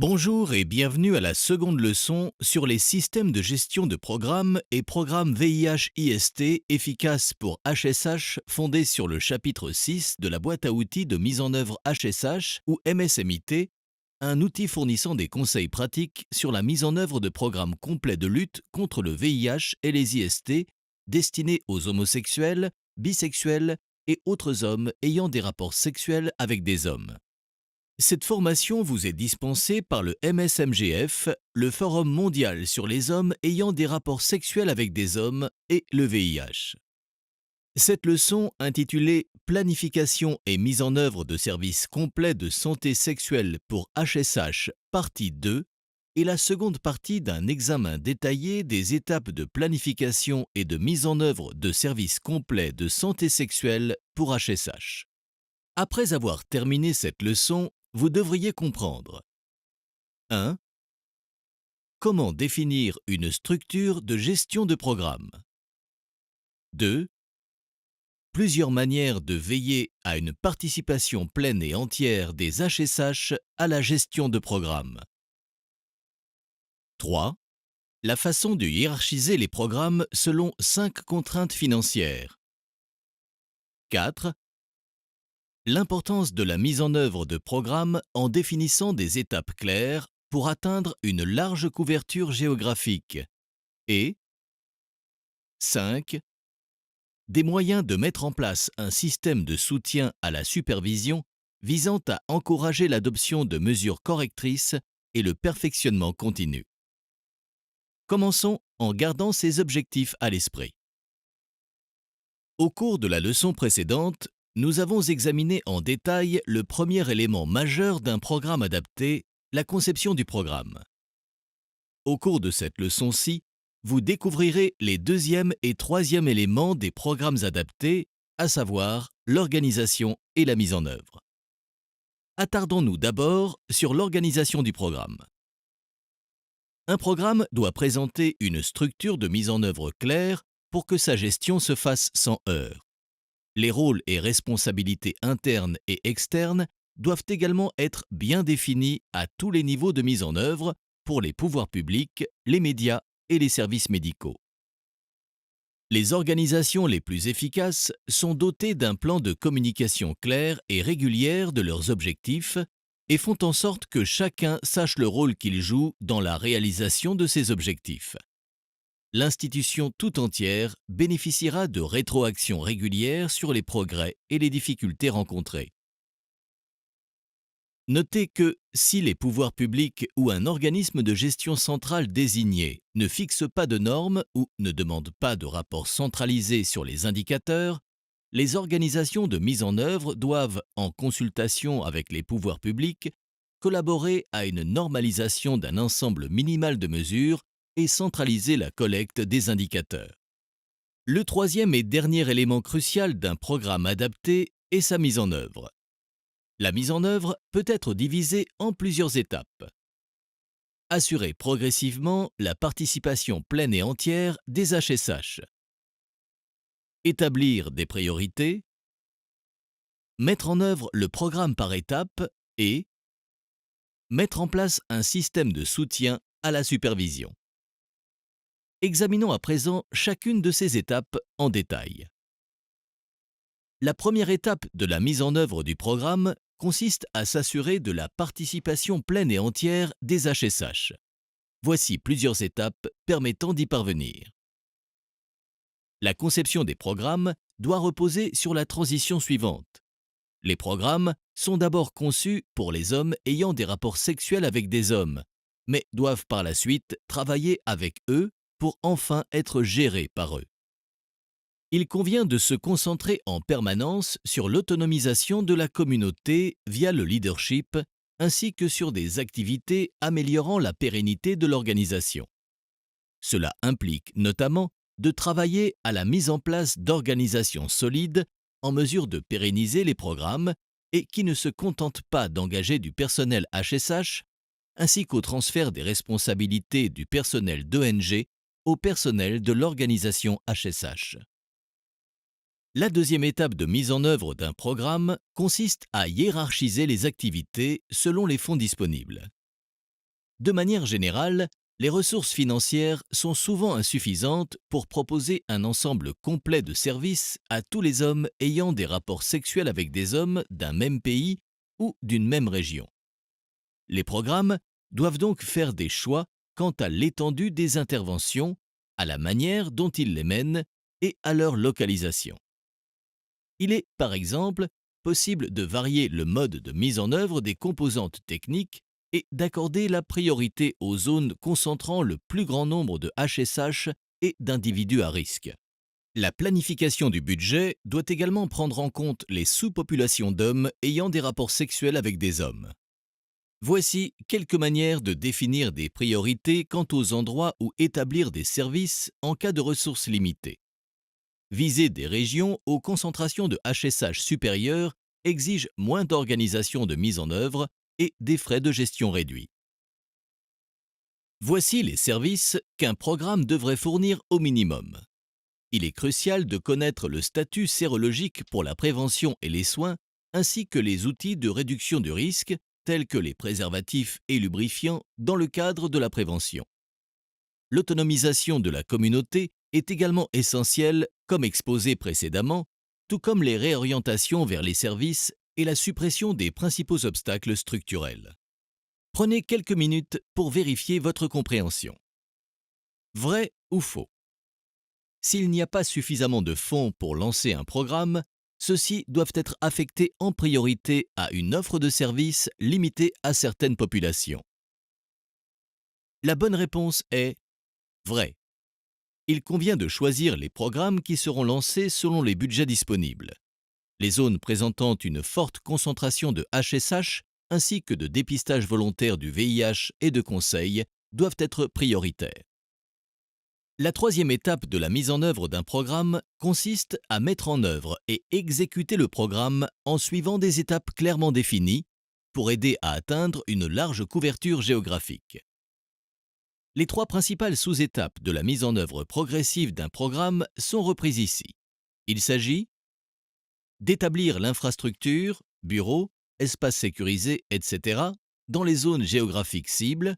Bonjour et bienvenue à la seconde leçon sur les systèmes de gestion de programmes et programmes VIH-IST efficaces pour HSH fondés sur le chapitre 6 de la boîte à outils de mise en œuvre HSH ou MSMIT, un outil fournissant des conseils pratiques sur la mise en œuvre de programmes complets de lutte contre le VIH et les IST destinés aux homosexuels, bisexuels et autres hommes ayant des rapports sexuels avec des hommes. Cette formation vous est dispensée par le MSMGF, le Forum mondial sur les hommes ayant des rapports sexuels avec des hommes et le VIH. Cette leçon, intitulée Planification et mise en œuvre de services complets de santé sexuelle pour HSH, partie 2, est la seconde partie d'un examen détaillé des étapes de planification et de mise en œuvre de services complets de santé sexuelle pour HSH. Après avoir terminé cette leçon, vous devriez comprendre 1. Comment définir une structure de gestion de programme. 2. Plusieurs manières de veiller à une participation pleine et entière des HSH à la gestion de programme. 3. La façon de hiérarchiser les programmes selon 5 contraintes financières. 4. L'importance de la mise en œuvre de programmes en définissant des étapes claires pour atteindre une large couverture géographique. Et 5. Des moyens de mettre en place un système de soutien à la supervision visant à encourager l'adoption de mesures correctrices et le perfectionnement continu. Commençons en gardant ces objectifs à l'esprit. Au cours de la leçon précédente, nous avons examiné en détail le premier élément majeur d'un programme adapté, la conception du programme. Au cours de cette leçon-ci, vous découvrirez les deuxième et troisième éléments des programmes adaptés, à savoir l'organisation et la mise en œuvre. Attardons-nous d'abord sur l'organisation du programme. Un programme doit présenter une structure de mise en œuvre claire pour que sa gestion se fasse sans heurts. Les rôles et responsabilités internes et externes doivent également être bien définis à tous les niveaux de mise en œuvre pour les pouvoirs publics, les médias et les services médicaux. Les organisations les plus efficaces sont dotées d'un plan de communication clair et régulière de leurs objectifs et font en sorte que chacun sache le rôle qu'il joue dans la réalisation de ces objectifs. L'institution tout entière bénéficiera de rétroactions régulières sur les progrès et les difficultés rencontrées. Notez que si les pouvoirs publics ou un organisme de gestion centrale désigné ne fixe pas de normes ou ne demande pas de rapport centralisé sur les indicateurs, les organisations de mise en œuvre doivent, en consultation avec les pouvoirs publics, collaborer à une normalisation d'un ensemble minimal de mesures et centraliser la collecte des indicateurs. Le troisième et dernier élément crucial d'un programme adapté est sa mise en œuvre. La mise en œuvre peut être divisée en plusieurs étapes. Assurer progressivement la participation pleine et entière des HSH. Établir des priorités. Mettre en œuvre le programme par étapes et mettre en place un système de soutien à la supervision. Examinons à présent chacune de ces étapes en détail. La première étape de la mise en œuvre du programme consiste à s'assurer de la participation pleine et entière des HSH. Voici plusieurs étapes permettant d'y parvenir. La conception des programmes doit reposer sur la transition suivante. Les programmes sont d'abord conçus pour les hommes ayant des rapports sexuels avec des hommes, mais doivent par la suite travailler avec eux pour enfin être gérés par eux. Il convient de se concentrer en permanence sur l'autonomisation de la communauté via le leadership, ainsi que sur des activités améliorant la pérennité de l'organisation. Cela implique notamment de travailler à la mise en place d'organisations solides en mesure de pérenniser les programmes et qui ne se contentent pas d'engager du personnel HSH, ainsi qu'au transfert des responsabilités du personnel d'ONG au personnel de l'organisation HSH. La deuxième étape de mise en œuvre d'un programme consiste à hiérarchiser les activités selon les fonds disponibles. De manière générale, les ressources financières sont souvent insuffisantes pour proposer un ensemble complet de services à tous les hommes ayant des rapports sexuels avec des hommes d'un même pays ou d'une même région. Les programmes doivent donc faire des choix quant à l'étendue des interventions, à la manière dont ils les mènent et à leur localisation. Il est, par exemple, possible de varier le mode de mise en œuvre des composantes techniques et d'accorder la priorité aux zones concentrant le plus grand nombre de HSH et d'individus à risque. La planification du budget doit également prendre en compte les sous-populations d'hommes ayant des rapports sexuels avec des hommes. Voici quelques manières de définir des priorités quant aux endroits où établir des services en cas de ressources limitées. Viser des régions aux concentrations de HSH supérieures exige moins d'organisation de mise en œuvre et des frais de gestion réduits. Voici les services qu'un programme devrait fournir au minimum. Il est crucial de connaître le statut sérologique pour la prévention et les soins, ainsi que les outils de réduction du risque, tels que les préservatifs et lubrifiants, dans le cadre de la prévention. L'autonomisation de la communauté est également essentielle, comme exposé précédemment, tout comme les réorientations vers les services et la suppression des principaux obstacles structurels. Prenez quelques minutes pour vérifier votre compréhension. Vrai ou faux? S'il n'y a pas suffisamment de fonds pour lancer un programme, ceux-ci doivent être affectés en priorité à une offre de services limitée à certaines populations. La bonne réponse est vrai. Il convient de choisir les programmes qui seront lancés selon les budgets disponibles. Les zones présentant une forte concentration de HSH ainsi que de dépistage volontaire du VIH et de conseil doivent être prioritaires. La troisième étape de la mise en œuvre d'un programme consiste à mettre en œuvre et exécuter le programme en suivant des étapes clairement définies pour aider à atteindre une large couverture géographique. Les trois principales sous-étapes de la mise en œuvre progressive d'un programme sont reprises ici. Il s'agit d'établir l'infrastructure, bureaux, espaces sécurisés, etc., dans les zones géographiques cibles,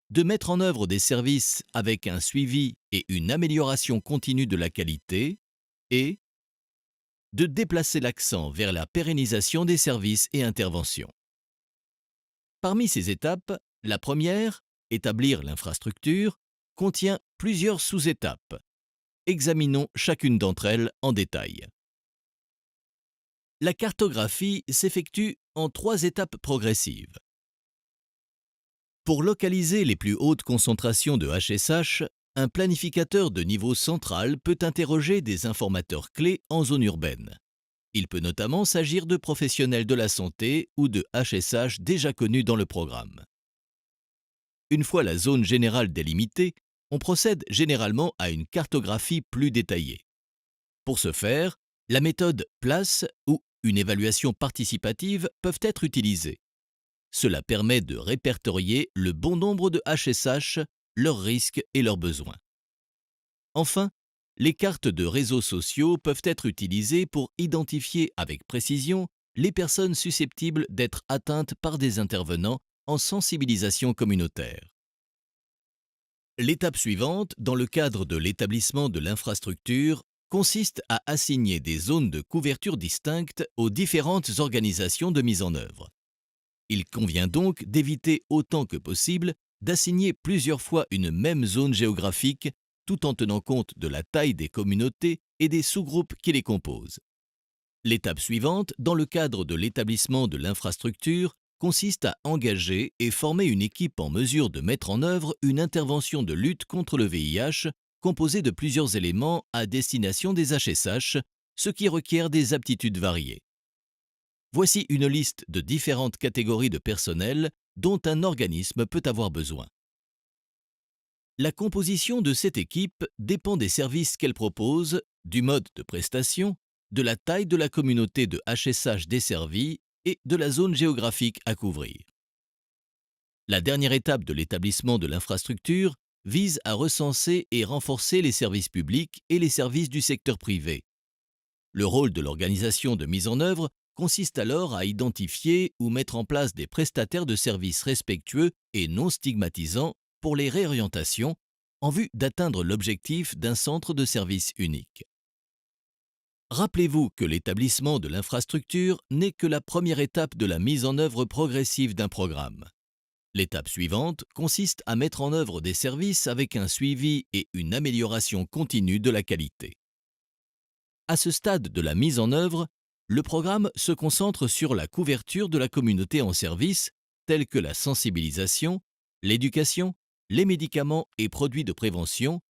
de mettre en œuvre des services avec un suivi et une amélioration continue de la qualité, et de déplacer l'accent vers la pérennisation des services et interventions. Parmi ces étapes, la première, établir l'infrastructure, contient plusieurs sous-étapes. Examinons chacune d'entre elles en détail. La cartographie s'effectue en 3 étapes progressives. Pour localiser les plus hautes concentrations de HSH, un planificateur de niveau central peut interroger des informateurs clés en zone urbaine. Il peut notamment s'agir de professionnels de la santé ou de HSH déjà connus dans le programme. Une fois la zone générale délimitée, on procède généralement à une cartographie plus détaillée. Pour ce faire, la méthode place ou une évaluation participative peuvent être utilisées. Cela permet de répertorier le bon nombre de HSH, leurs risques et leurs besoins. Enfin, les cartes de réseaux sociaux peuvent être utilisées pour identifier avec précision les personnes susceptibles d'être atteintes par des intervenants en sensibilisation communautaire. L'étape suivante, dans le cadre de l'établissement de l'infrastructure, consiste à assigner des zones de couverture distinctes aux différentes organisations de mise en œuvre. Il convient donc d'éviter autant que possible d'assigner plusieurs fois une même zone géographique tout en tenant compte de la taille des communautés et des sous-groupes qui les composent. L'étape suivante, dans le cadre de l'établissement de l'infrastructure, consiste à engager et former une équipe en mesure de mettre en œuvre une intervention de lutte contre le VIH composée de plusieurs éléments à destination des HSH, ce qui requiert des aptitudes variées. Voici une liste de différentes catégories de personnel dont un organisme peut avoir besoin. La composition de cette équipe dépend des services qu'elle propose, du mode de prestation, de la taille de la communauté de HSH desservie et de la zone géographique à couvrir. La dernière étape de l'établissement de l'infrastructure vise à recenser et renforcer les services publics et les services du secteur privé. Le rôle de l'organisation de mise en œuvre consiste alors à identifier ou mettre en place des prestataires de services respectueux et non stigmatisants pour les réorientations en vue d'atteindre l'objectif d'un centre de services unique. Rappelez-vous que l'établissement de l'infrastructure n'est que la première étape de la mise en œuvre progressive d'un programme. L'étape suivante consiste à mettre en œuvre des services avec un suivi et une amélioration continue de la qualité. À ce stade de la mise en œuvre, le programme se concentre sur la couverture de la communauté en services tels que la sensibilisation, l'éducation, les médicaments et produits de prévention,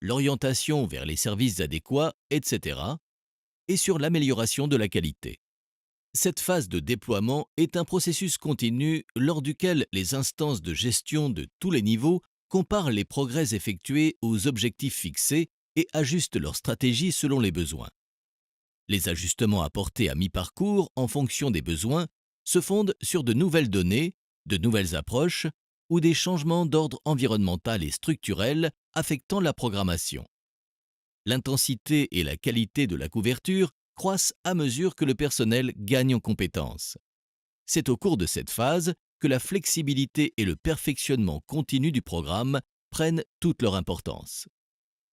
l'orientation vers les services adéquats, etc., et sur l'amélioration de la qualité. Cette phase de déploiement est un processus continu lors duquel les instances de gestion de tous les niveaux comparent les progrès effectués aux objectifs fixés et ajustent leur stratégie selon les besoins. Les ajustements apportés à mi-parcours en fonction des besoins se fondent sur de nouvelles données, de nouvelles approches ou des changements d'ordre environnemental et structurel affectant la programmation. L'intensité et la qualité de la couverture croissent à mesure que le personnel gagne en compétences. C'est au cours de cette phase que la flexibilité et le perfectionnement continu du programme prennent toute leur importance.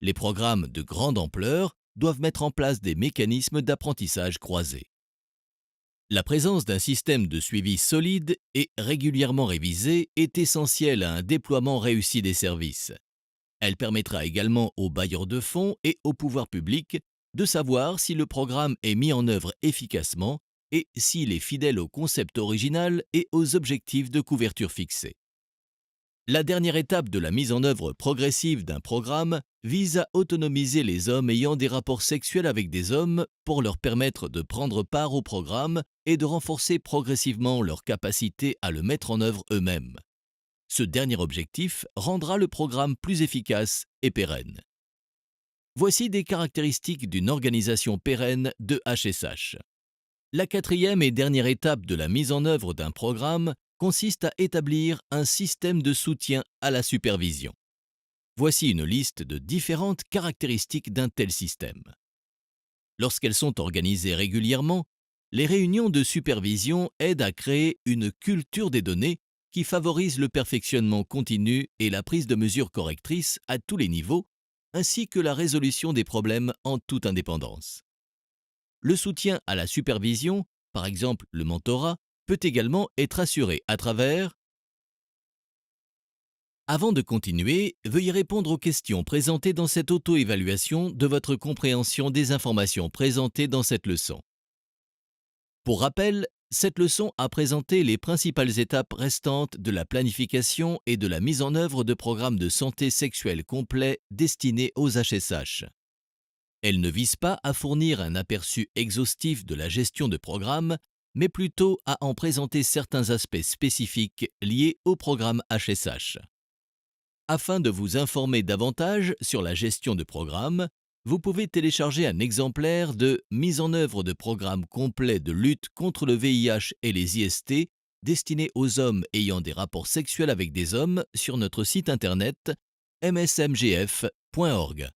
Les programmes de grande ampleur doivent mettre en place des mécanismes d'apprentissage croisés. La présence d'un système de suivi solide et régulièrement révisé est essentielle à un déploiement réussi des services. Elle permettra également aux bailleurs de fonds et aux pouvoirs publics de savoir si le programme est mis en œuvre efficacement et s'il est fidèle au concept original et aux objectifs de couverture fixés. La dernière étape de la mise en œuvre progressive d'un programme vise à autonomiser les hommes ayant des rapports sexuels avec des hommes pour leur permettre de prendre part au programme et de renforcer progressivement leur capacité à le mettre en œuvre eux-mêmes. Ce dernier objectif rendra le programme plus efficace et pérenne. Voici des caractéristiques d'une organisation pérenne de HSH. La quatrième et dernière étape de la mise en œuvre d'un programme consiste à établir un système de soutien à la supervision. Voici une liste de différentes caractéristiques d'un tel système. Lorsqu'elles sont organisées régulièrement, les réunions de supervision aident à créer une culture des données qui favorise le perfectionnement continu et la prise de mesures correctrices à tous les niveaux, ainsi que la résolution des problèmes en toute indépendance. Le soutien à la supervision, par exemple le mentorat, peut également être assuré à travers. Avant de continuer, veuillez répondre aux questions présentées dans cette auto-évaluation de votre compréhension des informations présentées dans cette leçon. Pour rappel, cette leçon a présenté les principales étapes restantes de la planification et de la mise en œuvre de programmes de santé sexuelle complets destinés aux HSH. Elle ne vise pas à fournir un aperçu exhaustif de la gestion de programme, mais plutôt à en présenter certains aspects spécifiques liés au programme HSH. Afin de vous informer davantage sur la gestion de programme, vous pouvez télécharger un exemplaire de Mise en œuvre de programmes complets de lutte contre le VIH et les IST destiné aux hommes ayant des rapports sexuels avec des hommes sur notre site internet msmgf.org.